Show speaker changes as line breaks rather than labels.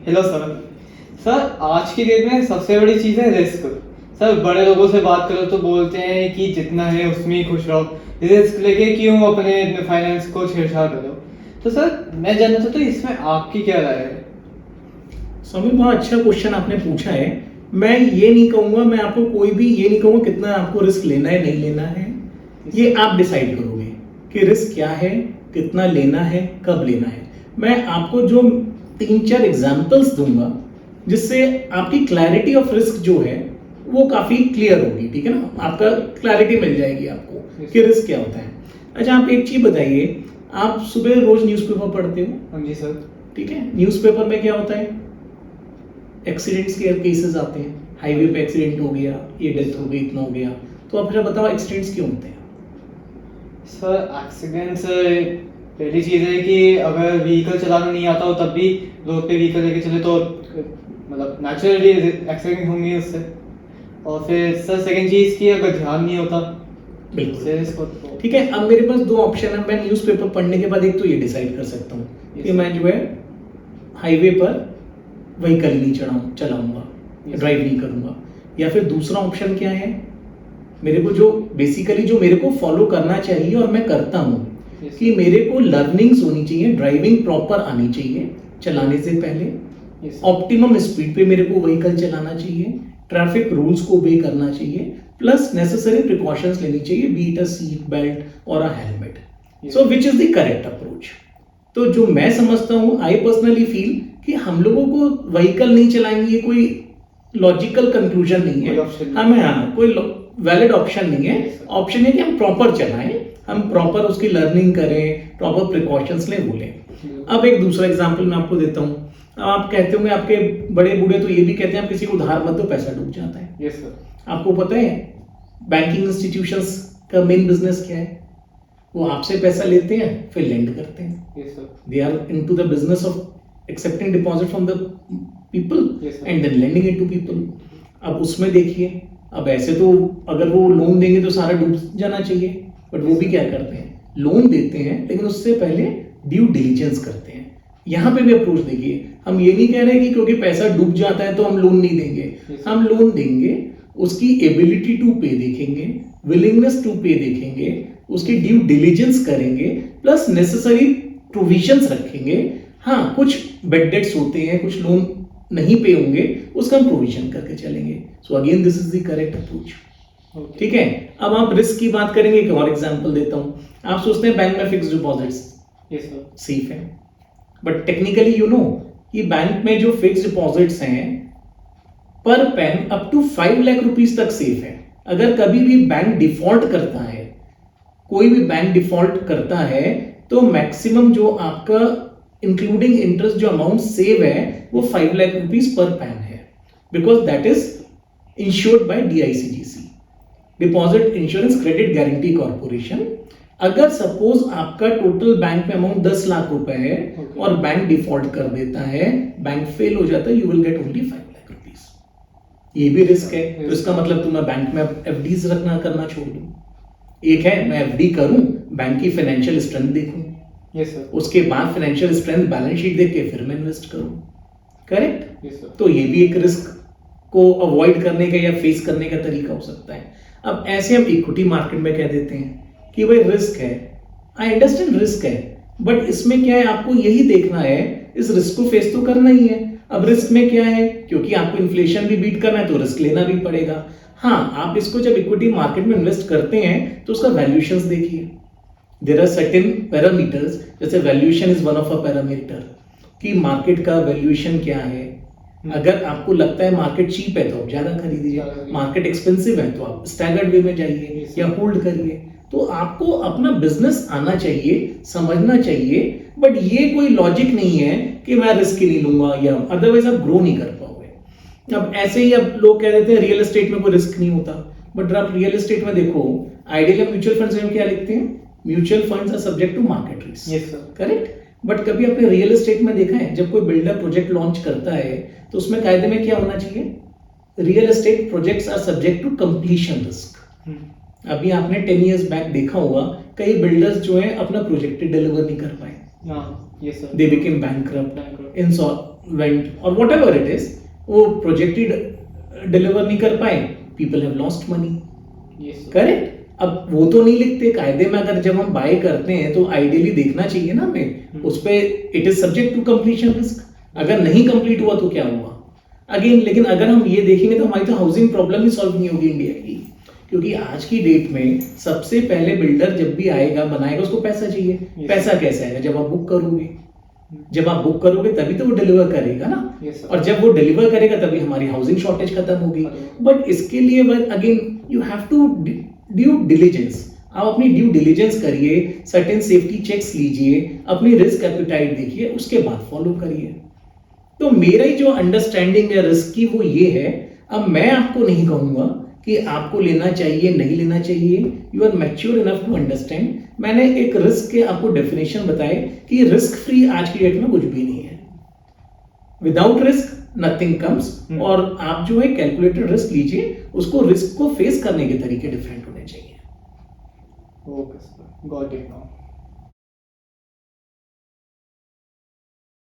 Hello sir. Sir आज की date में सबसे बड़ी चीज़ है रिस्क। सर बड़े लोगों से बात करो तो बोलते हैं कि जितना है उसमें ही खुश रहो, रिस्क लेके क्यों अपने फाइनेंस को छेड़छाड़ करो। तो सर मैं जानना चाहता हूँ इसमें आपकी क्या राय है।
समीर, बहुत अच्छा क्वेश्चन आपने पूछा है। मैं ये नहीं कहूंगा, मैं आपको कोई भी ये नहीं कहूंगा कितना आपको रिस्क लेना है नहीं लेना है। ये आप डिसाइड करोगे कि रिस्क क्या है, कितना लेना है, कब लेना है। मैं आपको जो 3-4 एग्जांपल्स दूंगा जिससे आपकी क्लैरिटी ऑफ रिस्क जो है वो काफी क्लियर होगी। ठीक है ना, आपका क्लैरिटी मिल जाएगी आपको कि रिस्क क्या होता है। अच्छा, आप एक चीज बताइए, आप सुबह रोज न्यूज़पेपर पढ़ते हो?
हाँ जी सर।
ठीक है, न्यूज़पेपर में क्या होता है? एक्सीडेंट्स के केसेस आते हैं, हाईवे पे एक्सीडेंट हो गया, ये डेथ हो गई, इतना हो गया। तो आप फिर बताओ एक्सीडेंट्स क्यों होते हैं?
सर एक्सीडेंट्स पहली चीज़ है कि अगर व्हीकल चलाना नहीं आता हो तब भी रोड पे व्हीकल लेके चले तो मतलब नेचुरली एक्सीडेंट होंगे उससे। और फिर सर सेकंड चीज़ की अगर ध्यान नहीं होता
बिल्कुल।
इसको
ठीक है, अब मेरे पास दो ऑप्शन है। मैं न्यूज़पेपर पढ़ने के बाद एक तो ये डिसाइड कर सकता हूँ कि मैं जो है हाईवे पर व्हीकल नहीं चलाऊंगा, ड्राइव नहीं करूंगा। या फिर दूसरा ऑप्शन क्या है, मेरे को जो बेसिकली जो मेरे को फॉलो करना चाहिए और मैं करता हूँ कि मेरे को लर्निंग्स होनी चाहिए, ड्राइविंग प्रॉपर आनी चाहिए चलाने से पहले, ऑप्टिमम स्पीड पे मेरे को व्हीकल चलाना चाहिए, ट्रैफिक रूल्स को ओबे करना चाहिए, प्लस नेसेसरी प्रिकॉशंस लेनी चाहिए, be it a seat belt और a helmet. So which is the correct approach? तो जो मैं समझता हूँ, आई पर्सनली फील कि हम लोगों को व्हीकल नहीं चलाएंगे ये कोई लॉजिकल कंक्लूजन नहीं है। हमें कोई वैलिड ऑप्शन नहीं है। ऑप्शन है कि हम प्रॉपर चलाएं, हम प्रॉपर उसकी लर्निंग करें, प्रॉपर प्रिकॉशंस लें, बोले। अब एक दूसरा एग्जांपल मैं आपको देता हूँ। आप कहते होंगे, आपके बड़े बूढ़े तो ये भी कहते हैं आप किसी को उधार मत दो, पैसा डूब जाता है।
Yes sir.
आपको पता है बैंकिंग इंस्टीट्यूशंस का मेन बिजनेस क्या है? वो आपसे पैसा लेते हैं फिर लेंड करते हैं।
Yes sir.
They are into the business of accepting deposit from the people and then lending it to people. अब उसमें देखिए, अब ऐसे तो अगर वो लोन देंगे तो सारा डूब जाना चाहिए, बट वो भी क्या करते हैं, लोन देते हैं लेकिन उससे पहले ड्यू डिलीजेंस करते हैं। यहाँ पे भी अप्रोच देखिए, हम ये नहीं कह रहे कि क्योंकि पैसा डूब जाता है तो हम लोन नहीं देंगे। हम लोन देंगे, उसकी एबिलिटी टू पे देखेंगे, विलिंगनेस टू पे देखेंगे, उसकी ड्यू डिलीजेंस करेंगे, प्लस नेसेसरी प्रोविजंस रखेंगे। हाँ, कुछ बेड डेट्स होते हैं, कुछ लोन नहीं पे होंगे, उसका हम प्रोविजन करके चलेंगे। So again this is the correct approach. ठीक है, अब आप रिस्क की बात करेंगे, एक और एग्जांपल देता हूं। आप सोचते हैं बैंक में फिक्स डिपॉजिट्स सेफ है, बट टेक्निकली यू नो कि बैंक में जो फिक्स डिपॉजिट्स हैं per PAN up to 5 lakh rupees तक सेफ है। अगर कभी भी बैंक डिफॉल्ट करता है, कोई भी बैंक डिफॉल्ट करता है, तो मैक्सिमम जो आपका इंक्लूडिंग इंटरेस्ट जो अमाउंट सेव है वो 5 लाख रुपीस पर पैन है, because that is insured by DICGC, deposit insurance credit guarantee corporation. अगर सपोज आपका टोटल बैंक में अमाउंट 10 लाख रुपए है और बैंक डिफॉल्ट कर देता है, बैंक फेल हो जाता है, you will get only 5 lakh rupees. ये भी रिस्क है। तो इसका मतलब तो मैं बैंक में FDs रखना करना छोड़ दूं। एक है मैं FD करूं, बैंक की फाइनेंशियल स्ट्रेंथ देखूं,
यस सर।
उसके बाद फाइनेंशियल स्ट्रेंथ बैलेंस शीट देख के फिर मैं इन्वेस्ट करूं। करेक्ट?
Yes sir.
तो ये भी एक रिस्क को अवॉइड करने का या फेस करने का तरीका हो सकता है। अब ऐसे हम इक्विटी मार्केट में कह देते हैं कि भाई रिस्क है, आई अंडरस्टैंड रिस्क है, बट इसमें क्या है, आपको यही देखना है, इस रिस्क को फेस तो करना ही है। अब रिस्क में क्या है, क्योंकि आपको इन्फ्लेशन भी बीट करना है तो रिस्क लेना भी पड़ेगा। हाँ, आप इसको जब इक्विटी मार्केट में इन्वेस्ट करते हैं तो उसका वैल्यूएशंस देखिए। देयर आर सर्टेन पैरामीटर्स, जैसे valuation is one of a parameter कि मार्केट का वैल्यूएशन क्या है। अगर आपको लगता है मार्केट चीप है तो आप ज्यादा खरीदिए, मार्केट एक्सपेंसिव है तो आप स्टैगर्ड वे में जाइए या होल्ड करिए। तो आपको अपना बिजनेस आना चाहिए, समझना चाहिए, बट ये कोई लॉजिक नहीं है कि मैं रिस्क ही नहीं लूंगा, या अदरवाइज आप ग्रो नहीं कर पाओगे। अब ऐसे ही अब लोग कह देते हैं रियल एस्टेट में कोई रिस्क नहीं होता, बट आप रियल एस्टेट में देखो, आइडियल म्यूचुअल फंड्स में क्या लिखते हैं, mutual funds are subject to market risk.
Yes sir.
Correct? But कभी आपने रियल एस्टेट में देखा है, जब कोई बिल्डर प्रोजेक्ट लॉन्च करता है तो उसमें कायदे में क्या होना चाहिए, real estate projects are subject to completion risk. अभी आपने 10 इयर्स बैक देखा होगा, कई बिल्डर्स जो है अपना प्रोजेक्ट डिलीवर नहीं कर पाए,
हाँ, yes sir.
They became bankrupt, went और वॉट एवर इट इज, वो प्रोजेक्टेड डिलीवर नहीं कर पाए, people have lost money,
yes
correct. अब वो तो नहीं लिखते कायदे में, अगर जब हम बाय करते हैं तो आइडियली देखना चाहिए ना हमें उस पे, it is subject to completion risk, अगर नहीं कंप्लीट हुआ तो क्या हुआ अगेन। लेकिन अगर हम ये देखेंगे तो हमारी तो हाउसिंग प्रॉब्लम ही सॉल्व नहीं होगी इंडिया की, क्योंकि आज की डेट में सबसे पहले बिल्डर जब भी आएगा बनाएगा उसको पैसा चाहिए। पैसा कैसे आएगा? जब आप बुक करोगे, जब आप बुक करोगे तभी तो वो डिलीवर करेगा ना।
Yes, sir.
और जब वो डिलीवर करेगा तभी हमारी हाउसिंग शॉर्टेज खत्म होगी। बट इसके लिए again you have to due diligence, आप अपनी ड्यू डिलीजेंस करिए, सर्टेन सेफ्टी चेक्स लीजिए, अपनी रिस्क एपिटाइट देखिए, उसके बाद फॉलो करिए। तो मेरा ही जो अंडरस्टैंडिंग है रिस्क की वो ये है। अब मैं आपको नहीं कहूंगा कि आपको लेना चाहिए नहीं लेना चाहिए, you are mature enough to understand. मैंने एक रिस्क के आपको डेफिनेशन बताए कि रिस्क फ्री आज की डेट में कुछ भी नहीं है, विदाउट रिस्क नथिंग कम्स। और आप जो है कैलकुलेटेड रिस्क लीजिए, उसको रिस्क को फेस करने के तरीके डिफरेंट होने चाहिए।
Okay sir, got it now.